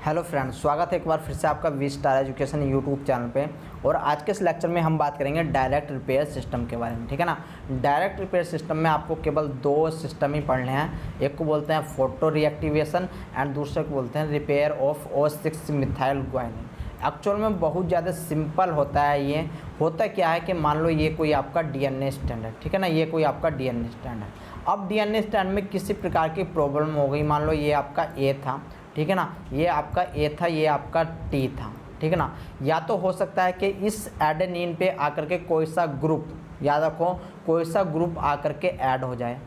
Hello friends, स्वागत है एक बार फिर से आपका V Star Education YouTube channel पे। और आज के इस लेक्चर में हम बात करेंगे डायरेक्ट रिपेयर सिस्टम के बारे में। ठीक है ना। डायरेक्ट रिपेयर सिस्टम में आपको केवल दो सिस्टम ही पढ़ने हैं। एक को बोलते हैं फोटो रिएक्टिवेशन एंड दूसरे को बोलते हैं repair of O6 methyl guanine. Actual में बहुत ज़्यादा सिंपल होता है। ये होता क्या है कि मान लो ये कोई आपका DNA स्टैंड है। ठीक है ना, ये कोई आपका DNA स्टैंड है। अब DNA स्टैंड में किसी प्रकार की प्रॉब्लम हो गई, मान लो ये आपका A था, ठीक है ना, ये आपका A था, ये आपका T था, ठीक है ना। या तो हो सकता है कि इस एडेनिन पे आकर के कोई सा ग्रुप, याद रखो, कोई सा ग्रुप आकर के ऐड हो जाए,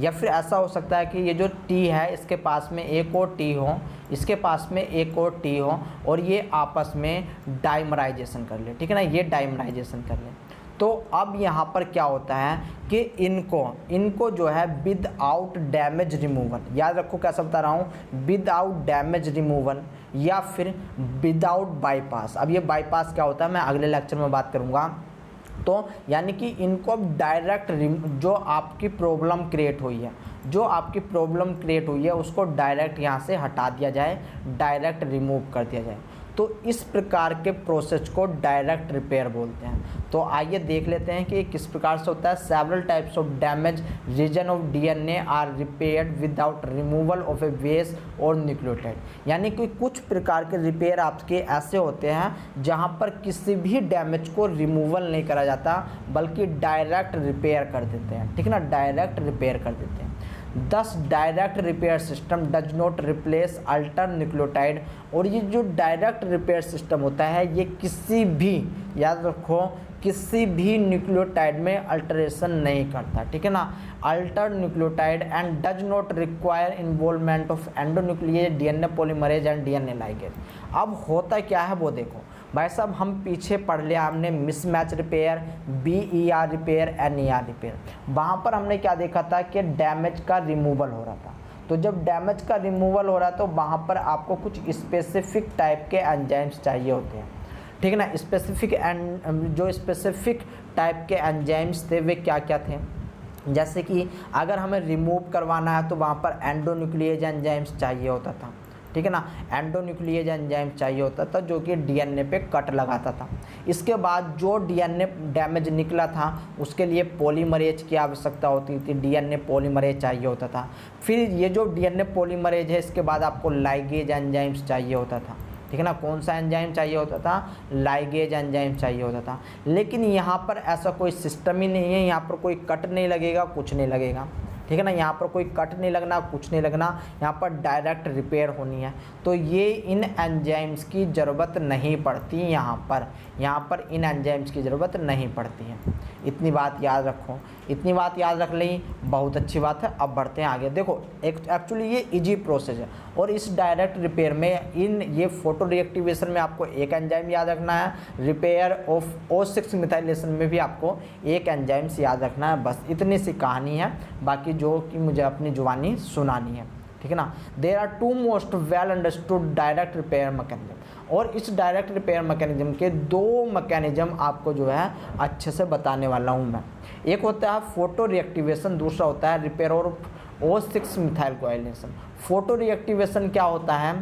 या फिर ऐसा हो सकता है कि ये जो T है इसके पास में एक और T हो, इसके पास में एक और T हो और ये आपस में डाइमराइजेशन कर ले। ठीक है ना, ये डाइमराइजेशन कर ले। तो अब यहाँ पर क्या होता है कि इनको जो है विदाउट डैमेज रिमूवल, याद रखो कैसा बता रहा हूँ, विदाउट डैमेज रिमूवल या फिर विदाउट बाईपास। अब ये बाईपास क्या होता है मैं अगले लेक्चर में बात करूँगा। तो यानी कि इनको अब डायरेक्ट जो आपकी प्रॉब्लम क्रिएट हुई है, उसको डायरेक्ट यहाँ से हटा दिया जाए, डायरेक्ट रिमूव कर दिया जाए। तो इस प्रकार के प्रोसेस को डायरेक्ट रिपेयर बोलते हैं। तो आइए देख लेते हैं कि किस प्रकार से होता है। Several types of damage region of DNA are repaired without removal of a base और न्यूक्लियोटाइड। यानी कि कुछ प्रकार के रिपेयर आपके ऐसे होते हैं जहां पर किसी भी डैमेज को रिमूवल नहीं करा जाता, बल्कि डायरेक्ट रिपेयर कर देते हैं। ठीक है ना, डायरेक्ट रिपेयर कर देते हैं। दस direct repair system does not replace alter nucleotide. और ये जो डायरेक्ट रिपेयर सिस्टम होता है ये किसी भी, याद रखो, किसी भी न्यूक्लियोटाइड में अल्टरेशन नहीं करता। ठीक है ना, alter nucleotide and does not require involvement of endonuclease DNA polymerase and DNA ligase. अब होता क्या है वो देखो भाई साहब, हम पीछे पढ़ लिया हमने mismatch repair, BER repair, NER repair. वहाँ पर हमने क्या देखा था कि डैमेज का रिमूवल हो रहा था। तो जब डैमेज का रिमूवल हो रहा है तो वहाँ पर आपको कुछ स्पेसिफिक टाइप के एंजाइम्स चाहिए होते हैं। ठीक है ना, जो स्पेसिफिक टाइप के एंजाइम्स थे वे क्या क्या थे। जैसे कि अगर हमें रिमूव करवाना है तो वहाँ पर एंडोन्यूक्लिएज एंजाइम्स चाहिए होता था। ठीक है ना, एंडोन्यूक्लिएज एंजाइम चाहिए होता था जो कि DNA पे कट लगाता था। इसके बाद जो DNA डैमेज निकला था उसके लिए पॉलीमरेज की आवश्यकता होती थी, DNA पॉलीमरेज चाहिए होता था। फिर ये जो DNA पॉलीमरेज है इसके बाद आपको लाइगेज एंजाइम्स चाहिए होता था। ठीक है ना, कौन सा एंजाइम चाहिए होता था, लाइगेज एंजाइम चाहिए होता था। लेकिन यहाँ पर ऐसा कोई सिस्टम ही नहीं है, यहाँ पर कोई कट नहीं लगेगा, कुछ नहीं लगेगा। ठीक है ना, यहाँ पर कोई कट नहीं लगना, कुछ नहीं लगना, यहाँ पर डायरेक्ट रिपेयर होनी है। तो ये इन एंजाइम्स की ज़रूरत नहीं पड़ती, यहाँ पर इन एंजाइम्स की ज़रूरत नहीं पड़ती है। इतनी बात याद रखो, इतनी बात याद रख ली, बहुत अच्छी बात है। अब बढ़ते हैं आगे। देखो एक्चुअली ये इजी प्रोसेस है और इस डायरेक्ट रिपेयर में ये फोटो रिएक्टिवेशन में आपको एक एंजाइम याद रखना है, रिपेयर ऑफ O6 मिथाइलेशन में भी आपको एक एंजाइम्स याद रखना है। बस इतनी सी कहानी है, बाकी जो कि मुझे अपनी जुबानी सुनानी है। ठीक है ना। There are two most well understood direct repair mechanism. और इस डायरेक्ट रिपेयर मैकेनिज्म के दो मैकेनिज्म आपको जो है अच्छे से बताने वाला हूँ मैं। एक होता है फोटो रिएक्टिवेशन, दूसरा होता है repair of O6 methyl coagulation. Photo reactivation क्या होता है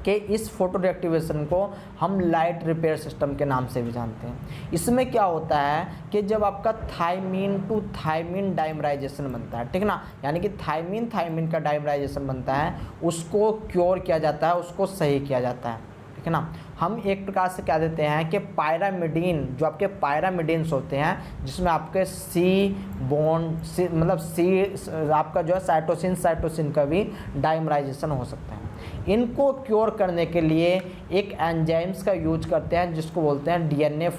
कि इस फोटो रिएक्टिवेशन को हम लाइट रिपेयर सिस्टम के नाम से भी जानते हैं। इसमें क्या होता है कि जब आपका थायमीन टू थायमीन डाइमराइजेशन बनता है, ठीक है ना, यानी कि थायमीन का डाइमराइजेशन बनता है, उसको क्योर किया जाता है, उसको सही किया जाता है। ठीक है ना, हम एक प्रकार से क्या देते हैं कि पायरामिडीन, जो आपके पायरामिडीन्स होते हैं जिसमें आपके C बॉन्ड मतलब C आपका जो है साइटोसिन का भी डाइमराइजेशन हो सकता है। इनको क्योर करने के लिए एक एंजाइम्स का यूज करते हैं जिसको बोलते हैं DNA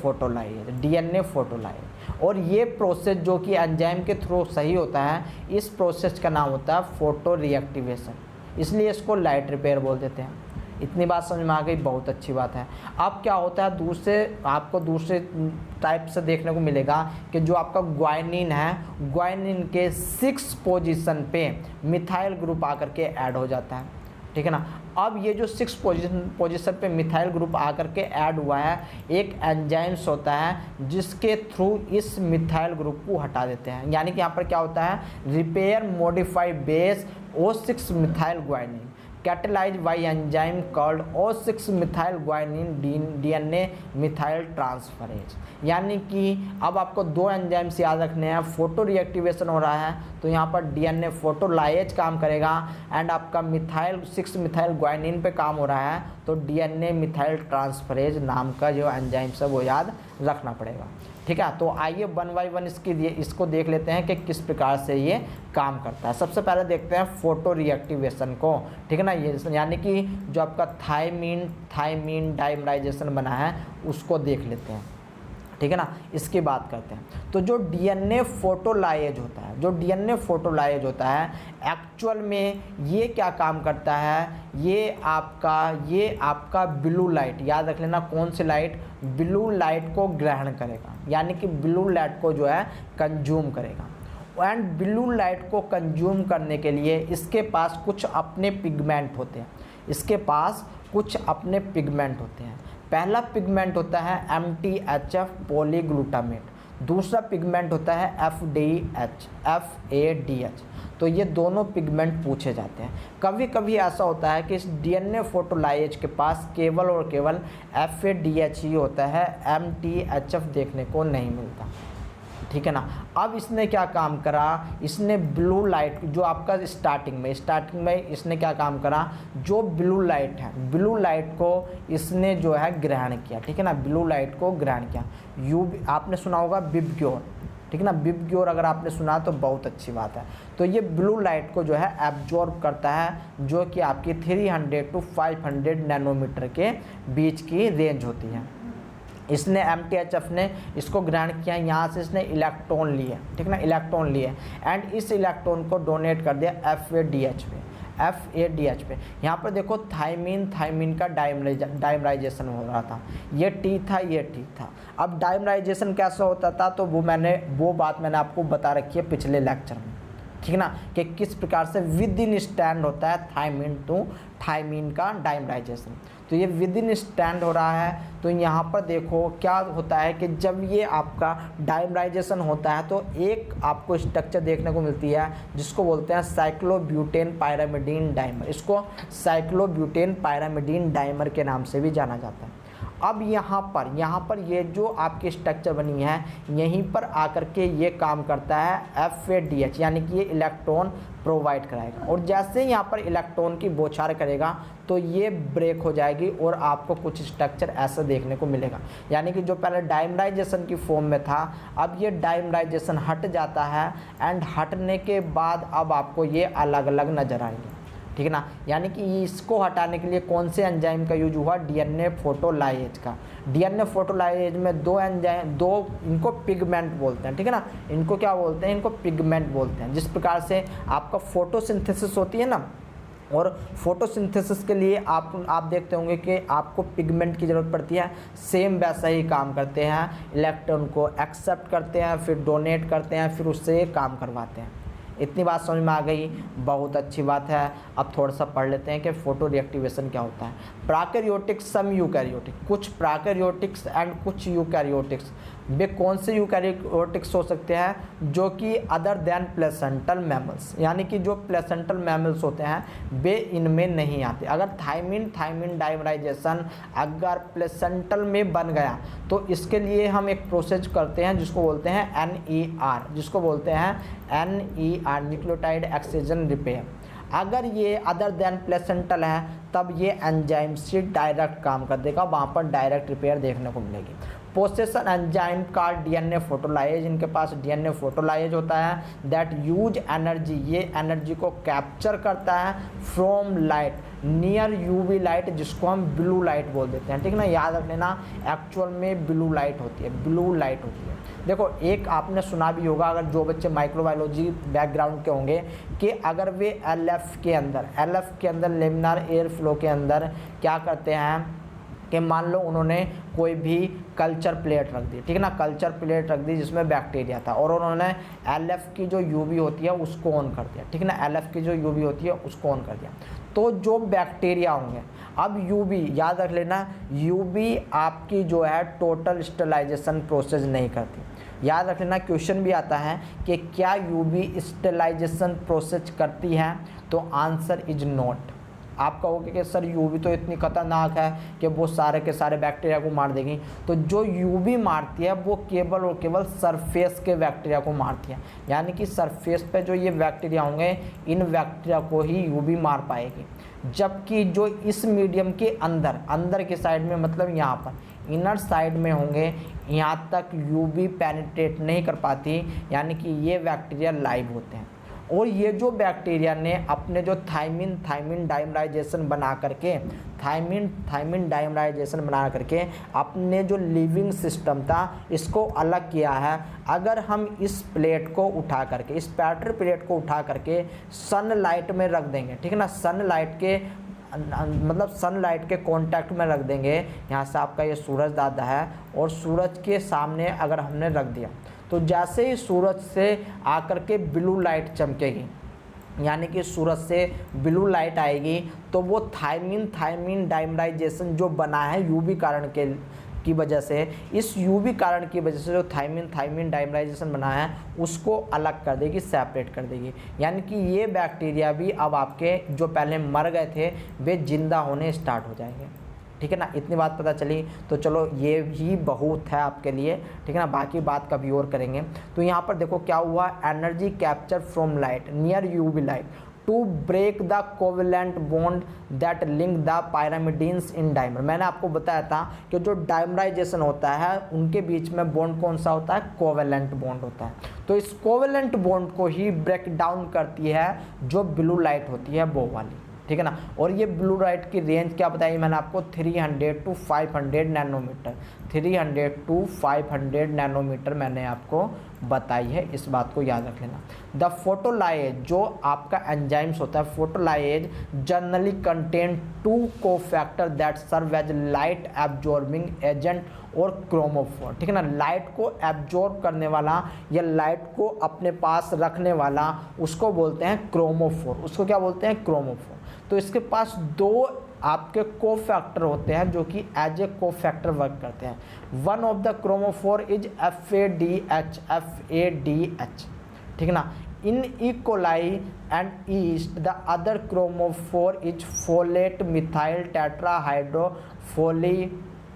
फोटोलाइज। और ये प्रोसेस जो कि एंजाइम के थ्रू सही होता है, इस प्रोसेस का नाम होता है फोटो रिएक्टिवेशन, इसलिए इसको लाइट रिपेयर बोल देते हैं। इतनी बात समझ में आ गई, बहुत अच्छी बात है। अब क्या होता है, आपको दूसरे टाइप से देखने को मिलेगा कि जो आपका ग्वानिन है, ग्वानिन के 6 पोजीशन पे मिथाइल ग्रुप आकर के ऐड हो जाता है। ठीक है ना, अब ये जो 6 पोजीशन पे मिथाइल ग्रुप आकर के ऐड हुआ है, एक एंजाइम्स होता है जिसके थ्रू इस मिथाइल ग्रुप को हटा देते हैं। यानी कि यहाँ पर क्या होता है, repair modify base O6 methyl guanine. Catalyse by enzyme called O6 methyl guanine DNA methyl transferase. यानी कि अब आपको दो एंजाइम्स याद रखने हैं, फोटो रिएक्टिवेशन हो रहा है तो यहाँ पर DNA फोटोलाइज काम करेगा एंड आपका मिथाइल 6 मिथाइल ग्वानिन पे काम हो रहा है तो DNA मिथाइल ट्रांसफरेज नाम का जो एंजाइम्स है वो याद रखना पड़ेगा। ठीक है, तो आइए 1 बाय 1 इसको देख लेते हैं कि किस प्रकार से ये काम करता है। सबसे पहले देखते हैं फोटो रिएक्टिवेशन को। ठीक है ना, ये यानी कि जो आपका थायमीन डाइमराइजेशन बना है उसको देख लेते हैं। ठीक है ना, इसकी बात करते हैं। तो जो DNA फोटोलाइज होता है, जो DNA फोटोलाइज होता है एक्चुअल में ये क्या काम करता है, ये आपका ब्लू लाइट, याद रख लेना कौन सी लाइट, ब्लू लाइट को ग्रहण करेगा, यानी कि ब्लू लाइट को जो है कंज्यूम करेगा। एंड ब्लू लाइट को कंज्यूम करने के लिए इसके पास कुछ अपने पिगमेंट होते हैं, इसके पास कुछ अपने पिगमेंट होते हैं। पहला पिगमेंट होता है MTHF पॉलीग्लूटामेट, दूसरा पिगमेंट होता है FADH। तो ये दोनों पिगमेंट पूछे जाते हैं। कभी कभी ऐसा होता है कि इस DNA फोटोलाइज के पास केवल और केवल FADH ही होता है, MTHF देखने को नहीं मिलता। ठीक है ना, अब इसने क्या काम करा, इसने ब्लू लाइट जो आपका स्टार्टिंग में इसने क्या काम करा, जो ब्लू लाइट है, ब्लू लाइट को इसने जो है ग्रहण किया। ठीक है ना, ब्लू लाइट को ग्रहण किया। आपने सुना होगा विबग्योर। ठीक है ना, विबग्योर अगर आपने सुना तो बहुत अच्छी बात है। तो ये ब्लू लाइट को जो है एब्जॉर्ब करता है, जो कि आपकी 300 to 500 नैनोमीटर के बीच की रेंज होती है। इसने MTHF ने इसको ग्रहण किया, यहाँ से इसने इलेक्ट्रॉन लिए। ठीक है ना, इलेक्ट्रॉन लिए एंड इस इलेक्ट्रॉन को डोनेट कर दिया FADH पे। यहाँ पर देखो थायमीन का डाइमराइजेशन हो रहा था, ये T था। अब डाइमराइजेशन कैसा होता था तो वो बात मैंने आपको बता रखी है पिछले लेक्चर में। ठीक है ना, कि किस प्रकार से विद इन स्टैंड होता है थायमीन का डाइमराइजेशन। तो ये विद इन स्टैंड हो रहा है। तो यहाँ पर देखो क्या होता है कि जब ये आपका डाइमराइजेशन होता है तो एक आपको स्ट्रक्चर देखने को मिलती है जिसको बोलते हैं साइक्लोब्यूटेन पायरामिडीन डाइमर। इसको साइक्लोब्यूटेन पायरामिडीन डाइमर के नाम से भी जाना जाता है। अब यहाँ पर ये जो आपकी स्ट्रक्चर बनी है यहीं पर आकर के ये काम करता है FADH, यानी कि ये इलेक्ट्रॉन प्रोवाइड कराएगा। और जैसे ही यहाँ पर इलेक्ट्रॉन की बौछार करेगा तो ये ब्रेक हो जाएगी और आपको कुछ स्ट्रक्चर ऐसा देखने को मिलेगा। यानी कि जो पहले डाइमराइजेशन की फॉर्म में था अब ये डाइमराइजेशन हट जाता है एंड हटने के बाद अब आपको ये अलग अलग नज़र आएंगे। ठीक है ना, यानी कि इसको हटाने के लिए कौन से एंजाइम का यूज हुआ, DNA फोटोलाइज का। DNA फोटोलाइज में दो इनको पिगमेंट बोलते हैं। ठीक है ना, इनको क्या बोलते हैं, इनको पिगमेंट बोलते हैं। जिस प्रकार से आपका फोटोसिंथेसिस होती है ना, और फोटोसिंथेसिस के लिए आप देखते होंगे कि आपको पिगमेंट की ज़रूरत पड़ती है, सेम वैसा ही काम करते हैं। इलेक्ट्रॉन को एक्सेप्ट करते हैं, फिर डोनेट करते हैं, फिर उससे काम करवाते हैं। इतनी बात समझ में आ गई, बहुत अच्छी बात है। अब थोड़ा सा पढ़ लेते हैं कि फोटो रिएक्टिवेशन क्या होता है। प्राकैरियोटिक्स, सम यूकैरियोटिक, कुछ प्राकैरियोटिक्स एंड कुछ यूकैरियोटिक्स। वे कौन से यूकैरियोटिक्स हो सकते हैं, जो कि अदर देन प्लेसेंटल मैमल्स, यानी कि जो प्लेसेंटल मैमल्स होते हैं वे इनमें नहीं आते। अगर थायमीन डाइमराइजेशन अगर प्लेसेंटल में बन गया तो इसके लिए हम एक प्रोसेस करते हैं जिसको बोलते हैं NER, न्यूक्लियोटाइड एक्सचेंज रिपेयर। अगर ये अदर देन प्लेसेंटल है तब ये एंजाइम से डायरेक्ट काम कर देगा, वहाँ पर डायरेक्ट रिपेयर देखने को मिलेगी। पोसेशन एंजाइम का DNA फोटोलाइज, इनके पास DNA फोटोलाइज होता है दैट यूज एनर्जी, ये एनर्जी को कैप्चर करता है from light near UV light, जिसको हम ब्लू लाइट बोल देते हैं। ठीक है ना, याद रख लेना एक्चुअल में ब्लू लाइट होती है। देखो एक आपने सुना भी होगा, अगर जो बच्चे माइक्रोबायोलॉजी बैकग्राउंड के होंगे, कि अगर वे LF के अंदर लेमिनार एयर फ्लो के अंदर क्या करते हैं कि मान लो उन्होंने कोई भी कल्चर प्लेट रख दी। ठीक है ना, कल्चर प्लेट रख दी जिसमें बैक्टीरिया था और उन्होंने LF की जो UV होती है उसको ऑन कर दिया। ठीक है ना, LF की जो UV होती है उसको ऑन कर दिया तो जो बैक्टीरिया होंगे, अब UV याद रख लेना, UV आपकी जो है टोटल स्टेरिलाइजेशन प्रोसेस नहीं करती। याद रख लेना, क्वेश्चन भी आता है कि क्या UV स्टेरिलाइजेशन प्रोसेस करती है, तो आंसर इज नॉट। आप कहोगे कि सर यूवी तो इतनी खतरनाक है कि वो सारे के सारे बैक्टीरिया को मार देगी। तो जो यूवी मारती है वो केवल और केवल सरफेस के बैक्टीरिया को मारती है, यानी कि सरफेस पे जो ये बैक्टीरिया होंगे इन बैक्टीरिया को ही यूवी मार पाएगी। जबकि जो इस मीडियम के अंदर के साइड में, मतलब यहाँ पर इनर साइड में होंगे, यहाँ तक यूवी पेनिट्रेट नहीं कर पाती, यानी कि ये बैक्टीरिया लाइव होते हैं। और ये जो बैक्टीरिया ने अपने जो थायमिन डाइमराइजेशन बना करके अपने जो लिविंग सिस्टम था इसको अलग किया है। अगर हम इस प्लेट को उठा करके, इस पैटर प्लेट को उठा करके सनलाइट में रख देंगे, ठीक है ना, सनलाइट के कांटेक्ट में रख देंगे। यहाँ से आपका ये सूरज दादा है और सूरज के सामने अगर हमने रख दिया तो जैसे ही सूरज से आकर के ब्लू लाइट चमकेगी, यानी कि सूरज से ब्लू लाइट आएगी, तो वो थायमिन डाइमराइजेशन जो बना है यूवी कारण की वजह से, इस यूवी कारण की वजह से जो थायमिन डाइमराइजेशन बना है उसको अलग कर देगी, सेपरेट कर देगी। यानी कि ये बैक्टीरिया भी अब आपके जो पहले मर गए थे वे जिंदा होने स्टार्ट हो जाएंगे, ठीक है ना। इतनी बात पता चली, तो चलो ये भी बहुत है आपके लिए, ठीक है ना, बाकी बात कभी और करेंगे। तो यहाँ पर देखो क्या हुआ, energy capture from light near UV light to break the covalent bond that link the pyrimidines in dimer. मैंने आपको बताया था कि जो डाइमराइजेशन होता है उनके बीच में बॉन्ड कौन सा होता है, कोवेलेंट बॉन्ड होता है। तो इस कोवेलेंट बॉन्ड को ही ब्रेक डाउन करती है जो ब्लू लाइट होती है वो वाली, ठीक है ना। और ये ब्लू लाइट की रेंज क्या बताई मैंने आपको, 300 to 500 नैनोमीटर, 300 to 500 नैनोमीटर मैंने आपको बताई है, इस बात को याद रख लेना। द फोटोलाइज जो आपका एंजाइम्स होता है, photolyase generally contain 2 cofactor that serve as light absorbing agent और क्रोमोफोर, ठीक है ना। लाइट को एब्जॉर्ब करने वाला या लाइट को अपने पास रखने वाला उसको बोलते हैं क्रोमोफोर, उसको क्या बोलते हैं, क्रोमोफोर। तो इसके पास 2 आपके कोफैक्टर होते हैं जो कि एज ए कोफैक्टर वर्क करते हैं। One of the chromophore is FADH, ठीक है ना। In E coli and yeast the other chromophore is folate methyl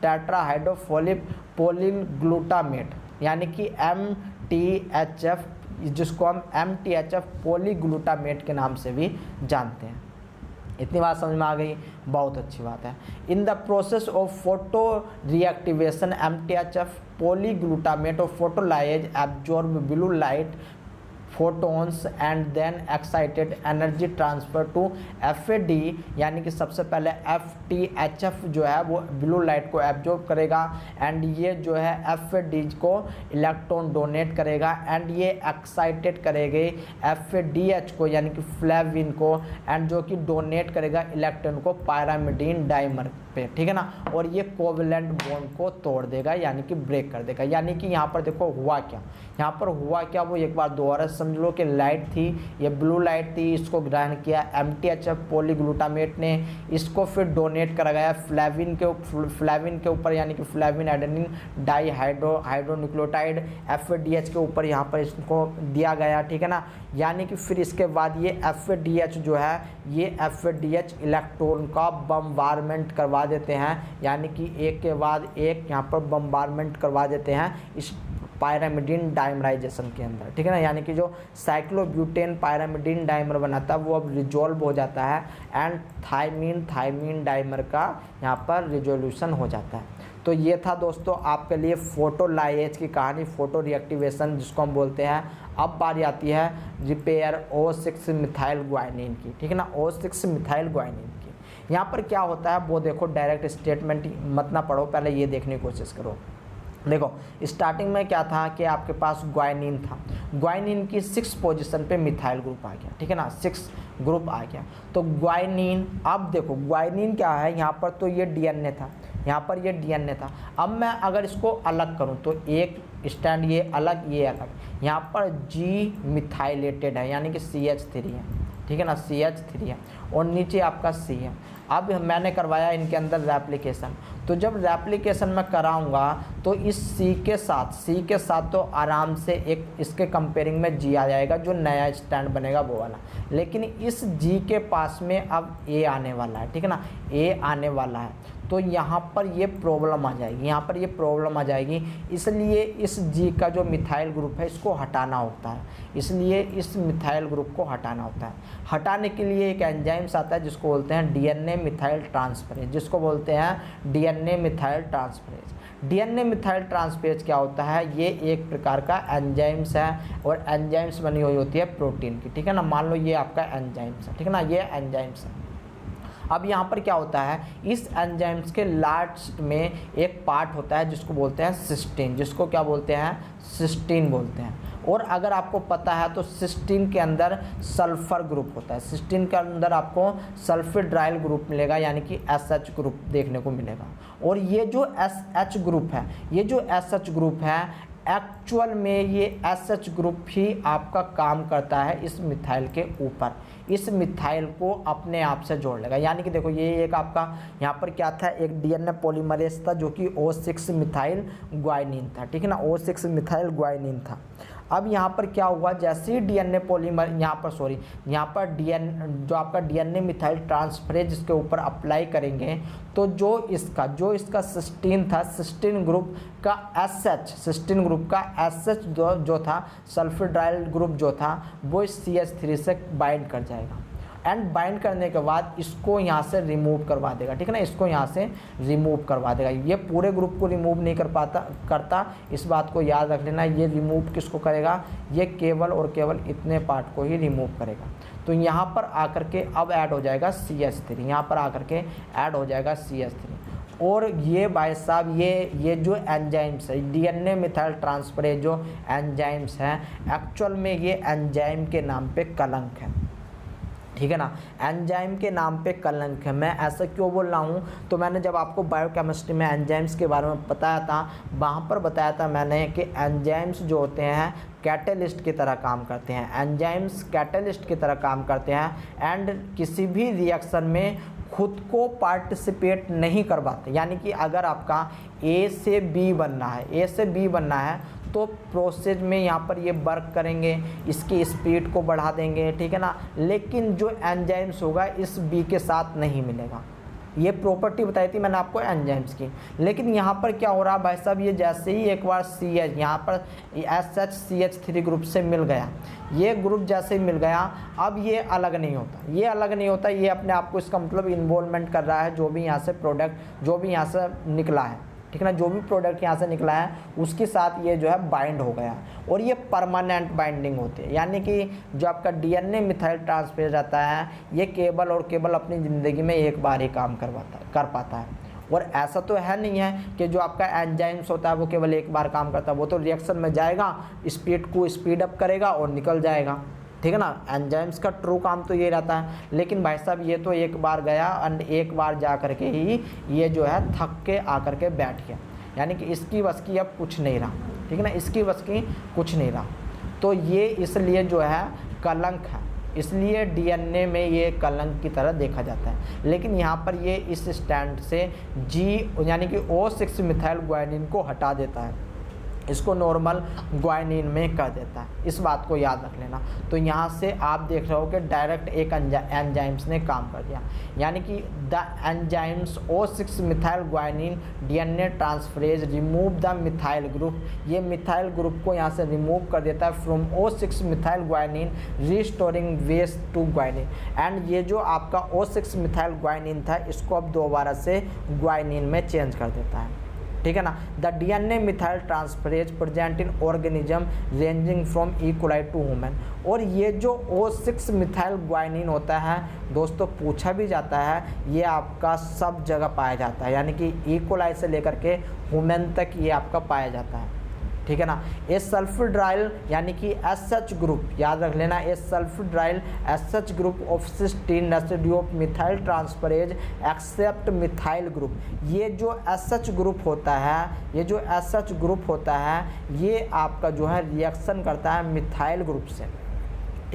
tetrahydrofolic glutamate, यानी कि MTHF, जिसको हम MTHF पॉलीग्लूटामेट के नाम से भी जानते हैं। इतनी बात समझ में आ गई, बहुत अच्छी बात है। In the process of photo reactivation MTHF polyglutamate और photolyase absorb blue light photons and then excited energy transfer to FAD, यानी कि सबसे पहले FTHF जो है वो ब्लू लाइट को एब्जॉर्ब करेगा एंड ये जो है FAD को इलेक्ट्रॉन डोनेट करेगा एंड ये एक्साइटेड करेगी FADH को, यानी कि फ्लेविन को, एंड जो कि डोनेट करेगा इलेक्ट्रॉन को पायरामिडीन डाइमर पे, ठीक है ना। और ये कोवेलेंट बॉन्ड को तोड़ देगा, यानी कि ब्रेक कर देगा। यानी कि यहाँ पर देखो हुआ क्या, यहाँ पर हुआ क्या वो एक बार दोबारा समझ लो कि लाइट थी, ये ब्लू लाइट थी, इसको ग्रहण किया MTHF पॉलीग्लूटामेट ने, इसको फिर डोनेट करा गया फ्लेविन के ऊपर, यानी कि फ्लेविन एडेनिन हाइड्रोन्यूक्लियोटाइड FADH के ऊपर यहाँ पर इसको दिया गया, ठीक है ना। यानी कि फिर इसके बाद ये FADH जो है, ये FADH इलेक्ट्रॉन का बम्बारमेंट करवा देते हैं, यानी कि एक के बाद एक यहाँ पर बम्बारमेंट करवा देते हैं इस पायरामिडीन डाइमराइजेशन के अंदर, ठीक है ना। यानी कि जो साइक्लोब्यूटेन पायरामिडीन डाइमर बनाता है वो अब रिजॉल्व हो जाता है एंड थायमिन डाइमर का यहाँ पर रिजोल्यूशन हो जाता है। तो ये था दोस्तों आपके लिए फोटोलाइज की कहानी, फोटो रिएक्टिवेशन जिसको हम बोलते हैं। अब बारी आती है रिपेयर O6 मिथाइल ग्वाइनिन की, ठीक है ना, O6 मिथाइल ग्वाइनिन की। यहाँ पर क्या होता है वो देखो, डायरेक्ट स्टेटमेंट मत ना पढ़ो, पहले ये देखने की कोशिश करो। देखो स्टार्टिंग में क्या था कि आपके पास ग्वाइनिन था, ग्वाइनिन की 6 पोजीशन पे मिथाइल ग्रुप आ गया, ठीक है ना, 6 ग्रुप आ गया। तो ग्वाइनिन, अब देखो ग्वाइनिन क्या है, यहाँ पर तो ये DNA था, यहाँ पर ये DNA था। अब मैं अगर इसको अलग करूँ तो एक स्टैंड ये अलग, ये अलग, यहाँ पर G मिथाइलेटेड है, यानी कि CH3 है, ठीक है ना, CH3 है, और नीचे आपका C है। अब मैंने करवाया इनके अंदर रेप्लिकेशन, तो जब रेप्लिकेशन मैं कराऊंगा तो इस सी के साथ तो आराम से एक इसके कंपेयरिंग में जी आ जाएगा, जो नया स्टैंड बनेगा वो वाला। लेकिन इस जी के पास में अब ए आने वाला है, ठीक है ना, ए आने वाला है, तो यहाँ पर ये प्रॉब्लम आ जाएगी, इसलिए इस जी का जो मिथाइल ग्रुप है इसको हटाना होता है, इसलिए इस मिथाइल ग्रुप को हटाना होता है। हटाने के लिए एक एंजाइम्स आता है जिसको बोलते हैं DNA methyl transferase, DNA methyl transferase क्या होता है, ये एक प्रकार का एंजाइम्स है, और एंजाइम्स बनी हुई होती है प्रोटीन की, ठीक है ना। मान लो ये आपका एंजाइम्स है, ठीक है ना, ये एंजाइम्स है। अब यहाँ पर क्या होता है, इस एंजाइम्स के लास्ट में एक पार्ट होता है जिसको बोलते हैं सिस्टीन, जिसको क्या बोलते हैं, सिस्टीन बोलते हैं। और अगर आपको पता है तो सिस्टीन के अंदर सल्फर ग्रुप होता है, सिस्टीन के अंदर आपको सल्फिड्राइल ग्रुप मिलेगा, यानी कि SH ग्रुप देखने को मिलेगा। और ये जो SH ग्रुप है एक्चुअल में ये SH ग्रुप ही आपका काम करता है इस मिथाइल के ऊपर, इस मिथाइल को अपने आप से जोड़ लेगा। यानी कि देखो ये एक आपका यहाँ पर क्या था, एक डीएनए पॉलीमरेज था जो कि O6 मिथाइल ग्वाइनिन था, ठीक है ना, O6 मिथाइल ग्वाइनिन था। अब यहाँ पर क्या हुआ, जैसे ही डीएनए पॉलीमर यहाँ पर जो आपका डीएनए मिथाइल ट्रांसफरेज इसके ऊपर अप्लाई करेंगे, तो जो इसका सिस्टीन था, सिस्टीन ग्रुप का SH जो था, सल्फिड्राइल ग्रुप जो था, वो इस CH3 से बाइंड कर जाएगा, एंड बाइंड करने के बाद इसको यहाँ से रिमूव करवा देगा, ठीक है ना, इसको यहाँ से रिमूव करवा देगा। ये पूरे ग्रुप को रिमूव नहीं करता, इस बात को याद रख लेना। ये रिमूव किसको करेगा, ये केवल और केवल इतने पार्ट को ही रिमूव करेगा। तो यहाँ पर आकर के अब ऐड हो जाएगा CH3, यहाँ पर आकर के ऐड हो जाएगा CH3। और ये भाई साहब ये जो एंजाइम्स है, डीएनए मिथाइल ट्रांसफरेज जो एंजाइम्स हैं, एक्चुअल में ये एंजाइम के नाम पे कलंक है, ठीक है ना, एंजाइम के नाम पे कलंक है। मैं ऐसा क्यों बोल रहा हूँ, तो मैंने जब आपको बायोकेमिस्ट्री में एंजाइम्स के बारे में बताया था, वहाँ पर बताया था मैंने कि एंजाइम्स जो होते हैं कैटलिस्ट की तरह काम करते हैं, एंजाइम्स कैटलिस्ट की तरह काम करते हैं, एंड किसी भी रिएक्शन में खुद को पार्टिसिपेट नहीं करवाते। यानी कि अगर आपका A से B बनना है तो प्रोसेस में यहाँ पर ये वर्क करेंगे, इसकी स्पीड को बढ़ा देंगे, ठीक है ना, लेकिन जो एंजाइम्स होगा इस B के साथ नहीं मिलेगा। ये प्रॉपर्टी बताई थी मैंने आपको एंजाइम्स की। लेकिन यहाँ पर क्या हो रहा भाई साहब, ये जैसे ही एक बार CH यहाँ पर SH-CH3 ग्रुप से मिल गया, ये ग्रुप जैसे ही मिल गया, अब ये अलग नहीं होता, ये अपने आप को, इसका मतलब इन्वॉल्वमेंट कर रहा है जो भी यहाँ से प्रोडक्ट जो भी यहाँ से निकला है, ठीक है ना, जो भी प्रोडक्ट यहाँ से निकला है उसके साथ ये जो है बाइंड हो गया, और ये परमानेंट बाइंडिंग होती है। यानी कि जो आपका डीएनए मिथाइल ट्रांसफरेज रहता है, ये केवल और केवल अपनी ज़िंदगी में एक बार ही काम कर पाता है। और ऐसा तो है नहीं है कि जो आपका एंजाइम्स होता है वो केवल एक बार काम करता है, वो तो रिएक्शन में जाएगा, स्पीड को स्पीड अप करेगा और निकल जाएगा, ठीक है ना। एंजाइम्स का ट्रू काम तो ये रहता है। लेकिन भाई साहब ये तो एक बार गया एंड एक बार जा करके ही ये जो है थक के आकर के बैठ गया, यानी कि इसकी बस की अब कुछ नहीं रहा, ठीक है ना, इसकी बस की कुछ नहीं रहा। तो ये इसलिए जो है कलंक है, इसलिए डीएनए में ये कलंक की तरह देखा जाता है। लेकिन यहाँ पर ये इस स्टैंड से यानी कि O6 मिथाइल ग्वाइनिन को हटा देता है, इसको नॉर्मल ग्वाइनिन में कर देता है, इस बात को याद रख लेना। तो यहाँ से आप देख रहे हो कि डायरेक्ट एक एंजाइम्स ने काम कर दिया, यानी कि the enzymes O6 methyl guanine DNA transferase remove the methyl group, ये मिथाइल ग्रुप को यहाँ से रिमूव कर देता है from O6 methyl guanine restoring वेस्ट टू ग्वाइनिन, एंड ये जो आपका O6 मिथाइल ग्वाइनिन था इसको अब दोबारा से ग्वाइनिन में चेंज कर देता है, ठीक है ना। The DNA methyl transferase present in organism ranging from E coli to human. और ये जो O6 मिथाइल ग्वाइनिन होता है दोस्तों, पूछा भी जाता है, ये आपका सब जगह पाया जाता है, यानी कि ई कोलाई से लेकर के ह्यूमन तक ये आपका पाया जाता है, ठीक है ना। ए सल्फिड्राइल यानी कि SH ग्रुप, याद रख लेना, a sulfhydryl SH group of cysteine residue of methyl transferase accept methyl group. ये जो SH ग्रुप होता है, ये आपका जो है रिएक्शन करता है मिथाइल ग्रुप से,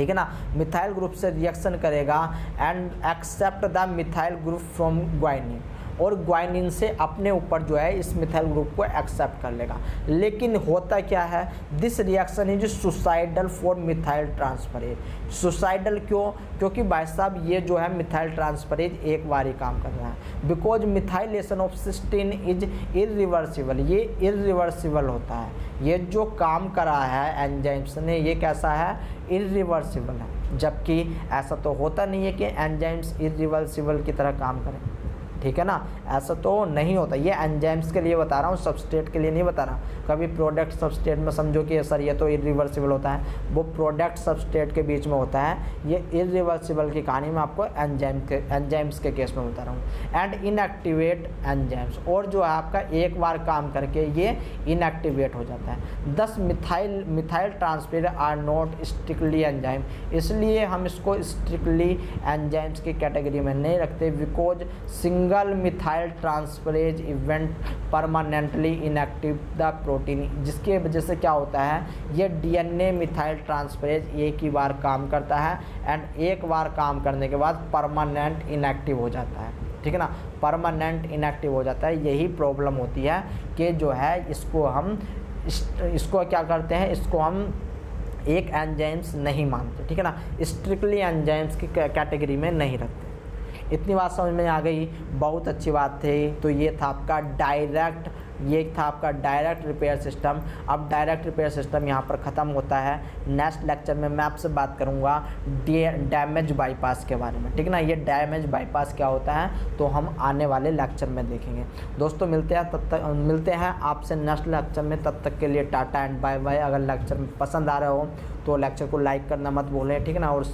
ठीक है ना, मिथाइल ग्रुप से रिएक्शन करेगा and accept the methyl group from guanine, और ग्वाइनिन से अपने ऊपर जो है इस मिथाइल ग्रुप को एक्सेप्ट कर लेगा। लेकिन होता क्या है, this reaction is suicidal for methyl transferase. Suicidal क्यों? क्योंकि भाई साहब ये जो है मिथाइल ट्रांसफरेज एक बार ही काम कर रहा है, because methylation of cysteine is irreversible, ये इरिवर्सिबल होता है। ये जो काम करा है एंजाइम्स ने ये कैसा है, इरिवर्सिबल है, जबकि ऐसा तो होता नहीं है कि एंजाइम्स इरिवर्सिबल की तरह काम करें, ठीक है ना, ऐसा तो नहीं होता। ये एंजाइम्स के लिए बता रहा हूँ, सबस्ट्रेट के लिए नहीं बता रहा। कभी प्रोडक्ट सबस्ट्रेट में समझो कि सर ये तो इरिवर्सिबल होता है, वो प्रोडक्ट सबस्ट्रेट के बीच में होता है। ये इरिवर्सिबल की कहानी मैं आपको एंजाइम्स के केस में बता रहा हूँ। एंड इनएक्टिवेट एंजाइम्स, और जो है आपका एक बार काम करके ये इनएक्टिवेट हो जाता है। 10 methyl transferase are not strictly enzyme, इसलिए हम इसको स्ट्रिक्टली एंजाइम्स की कैटेगरी में नहीं रखते, because single methyl transferase event permanently inactive the protein, जिसकी वजह से क्या होता है, ये डीएनए मिथाइल ट्रांसफरेज एक ही बार काम करता है एंड एक बार काम करने के बाद परमानेंट इनएक्टिव हो जाता है, ठीक है ना, परमानेंट इनएक्टिव हो जाता है। यही प्रॉब्लम होती है कि जो है इसको क्या करते हैं, इसको हम एक एंजाइम्स नहीं मानते, ठीक है ना, स्ट्रिक्टली एंजाइम्स की कैटेगरी में नहीं रखते। इतनी बात समझ में आ गई, बहुत अच्छी बात थी। तो ये था आपका डायरेक्ट रिपेयर सिस्टम। अब डायरेक्ट रिपेयर सिस्टम यहाँ पर ख़त्म होता है। नेक्स्ट लेक्चर में मैं आपसे बात करूँगा डैमेज बाईपास के बारे में, ठीक है ना। ये डैमेज बाईपास क्या होता है तो हम आने वाले लेक्चर में देखेंगे। दोस्तों मिलते हैं आपसे नेक्स्ट लेक्चर में, तब तक के लिए टाटा एंड बाय बाय। अगर लेक्चर पसंद आ रहा हो तो लेक्चर को लाइक करना मत भूलें, ठीक है ना, और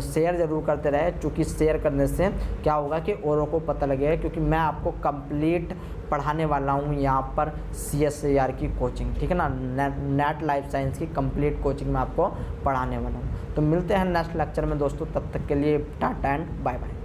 शेयर ज़रूर करते रहे, क्योंकि शेयर करने से क्या होगा कि औरों को पता लगेगा, क्योंकि मैं आपको कंप्लीट पढ़ाने वाला हूँ यहाँ पर CSIR की कोचिंग, ठीक है ना, नेट लाइफ साइंस की कंप्लीट कोचिंग में आपको पढ़ाने वाला हूँ। तो मिलते हैं नेक्स्ट लेक्चर में दोस्तों, तब तक के लिए टाटा एंड बाय बाय।